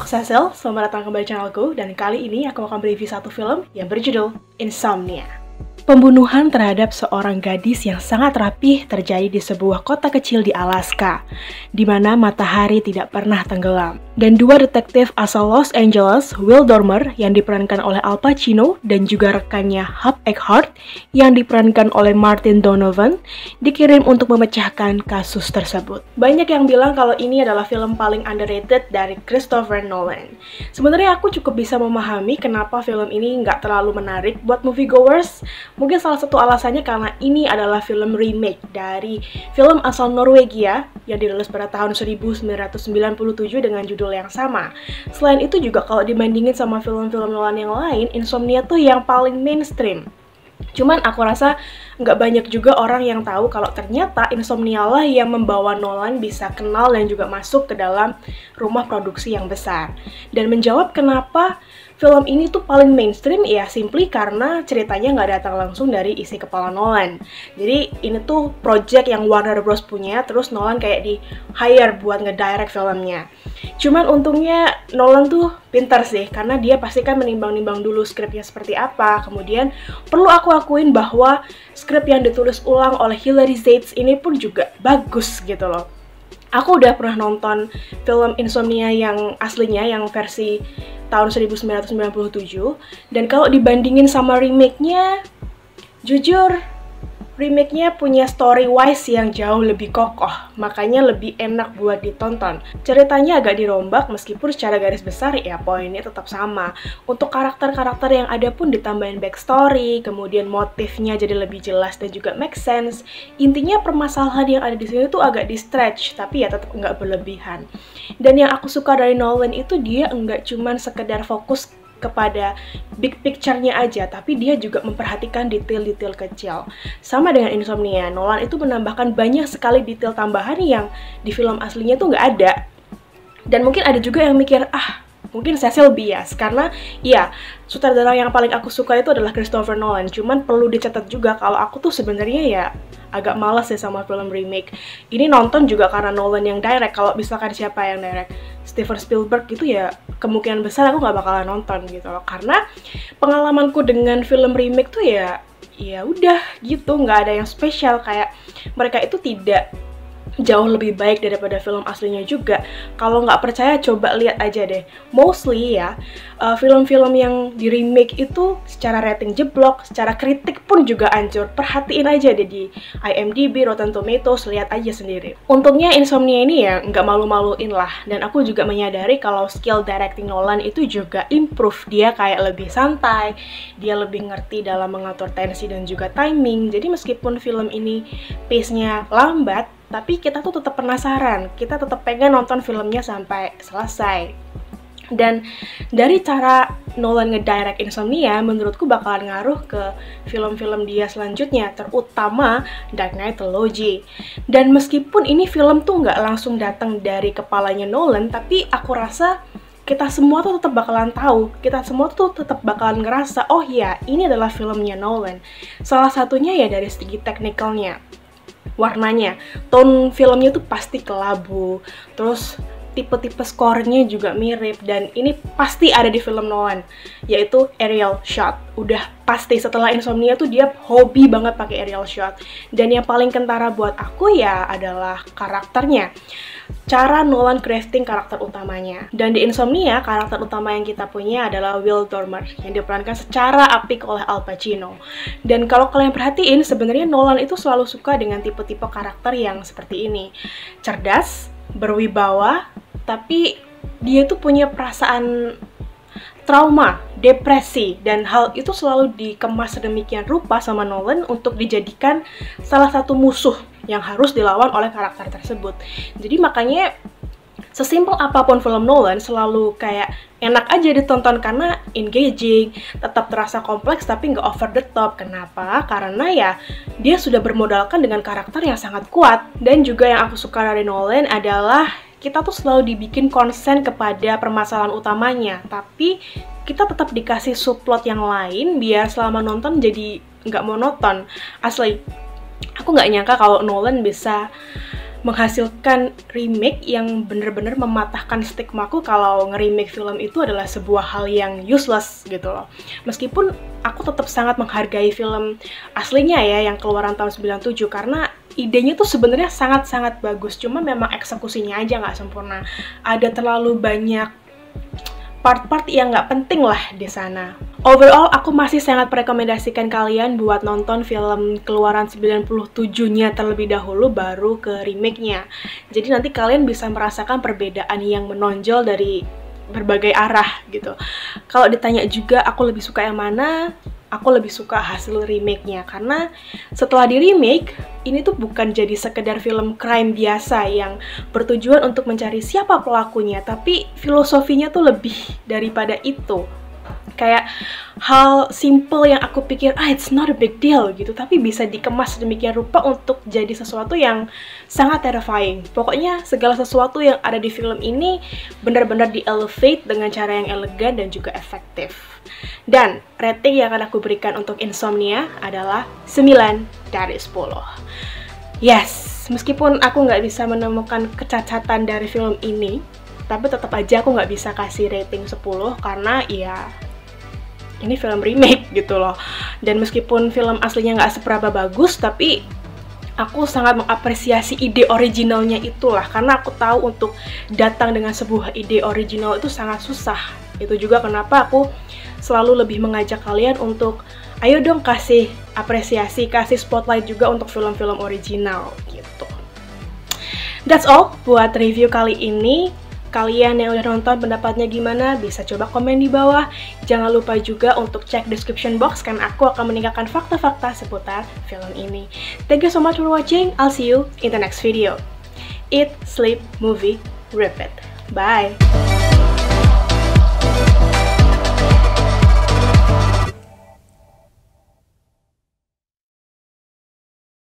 aku Cecil, selamat datang kembali di channelku, dan kali ini aku akan mereview satu film yang berjudul Insomnia. Pembunuhan terhadap seorang gadis yang sangat rapih terjadi di sebuah kota kecil di Alaska, di mana matahari tidak pernah tenggelam. Dan dua detektif asal Los Angeles, Will Dormer yang diperankan oleh Al Pacino dan juga rekannya Hugh Eckhart yang diperankan oleh Martin Donovan, dikirim untuk memecahkan kasus tersebut. Banyak yang bilang kalau ini adalah film paling underrated dari Christopher Nolan. Sebenarnya aku cukup bisa memahami kenapa film ini nggak terlalu menarik buat moviegoers. Mungkin salah satu alasannya karena ini adalah film remake dari film asal Norwegia yang dirilis pada tahun 1997 dengan judul yang sama. Selain itu juga kalau dibandingin sama film-film Nolan yang lain, Insomnia tuh yang paling mainstream. Cuman aku rasa nggak banyak juga orang yang tahu kalau ternyata Insomnia lah yang membawa Nolan bisa kenal dan juga masuk ke dalam rumah produksi yang besar. Dan menjawab kenapa film ini tuh paling mainstream, ya simply karena ceritanya nggak datang langsung dari isi kepala Nolan. Jadi ini tuh project yang Warner Bros punya, terus Nolan kayak di hire buat ngedirect filmnya. Cuman untungnya Nolan tuh pintar sih, karena dia pasti kan menimbang-nimbang dulu skripnya seperti apa. Kemudian perlu aku akuin bahwa skrip yang ditulis ulang oleh Hilary Zates ini pun juga bagus gitu loh. Aku udah pernah nonton film Insomnia yang aslinya, yang versi tahun 1997, dan kalau dibandingin sama remake-nya, jujur remake-nya punya story-wise yang jauh lebih kokoh, makanya lebih enak buat ditonton. Ceritanya agak dirombak, meskipun secara garis besar ya poinnya tetap sama. Untuk karakter-karakter yang ada pun ditambahin backstory, kemudian motifnya jadi lebih jelas dan juga make sense. Intinya permasalahan yang ada di sini tuh agak di-stretch, tapi ya tetap nggak berlebihan. Dan yang aku suka dari Nolan itu dia nggak cuman sekedar fokus kepada big picture-nya aja, tapi dia juga memperhatikan detail-detail kecil. Sama dengan Insomnia, Nolan itu menambahkan banyak sekali detail tambahan yang di film aslinya tuh nggak ada. Dan mungkin ada juga yang mikir, mungkin Cecil bias, karena ya, sutradara yang paling aku suka itu adalah Christopher Nolan. Cuman perlu dicatat juga kalau aku tuh sebenarnya ya agak malas ya sama film remake. Ini nonton juga karena Nolan yang direct. Kalau misalkan siapa yang direct, Steven Spielberg gitu ya, kemungkinan besar aku nggak bakalan nonton gitu loh. Karena pengalamanku dengan film remake tuh ya udah gitu, nggak ada yang spesial. Kayak mereka itu tidak jauh lebih baik daripada film aslinya juga. Kalau nggak percaya, coba lihat aja deh. Mostly ya, film-film yang di remake itu secara rating jeblok, secara kritik pun juga hancur. Perhatiin aja deh di IMDb, Rotten Tomatoes, lihat aja sendiri. Untungnya Insomnia ini ya nggak malu-maluin lah. Dan aku juga menyadari kalau skill directing Nolan itu juga improve. Dia kayak lebih santai, dia lebih ngerti dalam mengatur tensi dan juga timing. Jadi meskipun film ini pace-nya lambat, tapi kita tuh tetap penasaran, kita tetap pengen nonton filmnya sampai selesai. Dan dari cara Nolan ngedirect Insomnia, menurutku bakalan ngaruh ke film-film dia selanjutnya, terutama Dark Knight Trilogy. Dan meskipun ini film tuh nggak langsung datang dari kepalanya Nolan, tapi aku rasa kita semua tuh tetap bakalan tahu, kita semua tuh tetap bakalan ngerasa, oh ya, ini adalah filmnya Nolan. Salah satunya ya dari segi teknikalnya, warnanya, tone filmnya tuh pasti kelabu, terus tipe-tipe skornya juga mirip, dan ini pasti ada di film Nolan, yaitu aerial shot. Udah pasti, setelah Insomnia tuh dia hobi banget pakai aerial shot. Dan yang paling kentara buat aku ya adalah karakternya, cara Nolan crafting karakter utamanya. Dan di Insomnia, karakter utama yang kita punya adalah Will Dormer, yang diperankan secara apik oleh Al Pacino. Dan kalau kalian perhatiin, sebenarnya Nolan itu selalu suka dengan tipe-tipe karakter yang seperti ini. Cerdas, berwibawa, tapi dia tuh punya perasaan trauma, depresi, dan hal itu selalu dikemas sedemikian rupa sama Nolan untuk dijadikan salah satu musuh yang harus dilawan oleh karakter tersebut. Jadi makanya sesimpel apapun film Nolan selalu kayak enak aja ditonton karena engaging, tetap terasa kompleks tapi nggak over the top. Kenapa? Karena ya dia sudah bermodalkan dengan karakter yang sangat kuat. Dan juga yang aku suka dari Nolan adalah kita tuh selalu dibikin konsen kepada permasalahan utamanya, tapi kita tetap dikasih subplot yang lain biar selama nonton jadi nggak monoton. Asli, aku nggak nyangka kalau Nolan bisa menghasilkan remake yang bener-bener mematahkan stigmaku kalau nge-remake film itu adalah sebuah hal yang useless gitu loh. Meskipun aku tetap sangat menghargai film aslinya ya yang keluaran tahun 97 karena idenya tuh sebenarnya sangat-sangat bagus, cuma memang eksekusinya aja nggak sempurna. Ada terlalu banyak part-part yang nggak penting lah di sana. Overall, aku masih sangat merekomendasikan kalian buat nonton film keluaran 97-nya terlebih dahulu baru ke remake-nya. Jadi nanti kalian bisa merasakan perbedaan yang menonjol dari berbagai arah gitu. Kalau ditanya juga aku lebih suka yang mana, aku lebih suka hasil remake-nya karena setelah di remake, ini tuh bukan jadi sekedar film crime biasa yang bertujuan untuk mencari siapa pelakunya, tapi filosofinya tuh lebih daripada itu. Kayak hal simple yang aku pikir, it's not a big deal gitu, tapi bisa dikemas sedemikian rupa untuk jadi sesuatu yang sangat terrifying. Pokoknya segala sesuatu yang ada di film ini benar-benar di-elevate dengan cara yang elegan dan juga efektif. Dan rating yang akan aku berikan untuk Insomnia adalah 9 dari 10. Yes, meskipun aku nggak bisa menemukan kecacatan dari film ini, tapi tetap aja aku nggak bisa kasih rating 10 karena ya ini film remake gitu loh. Dan meskipun film aslinya nggak seberapa bagus, tapi aku sangat mengapresiasi ide originalnya itulah. Karena aku tahu untuk datang dengan sebuah ide original itu sangat susah. Itu juga kenapa aku selalu lebih mengajak kalian untuk ayo dong kasih apresiasi, kasih spotlight juga untuk film-film original gitu. That's all buat review kali ini. Kalian yang udah nonton pendapatnya gimana? Bisa coba komen di bawah. Jangan lupa juga untuk cek description box karena aku akan meninggalkan fakta-fakta seputar film ini. Thank you so much for watching. I'll see you in the next video. Eat, sleep, movie, repeat. Bye!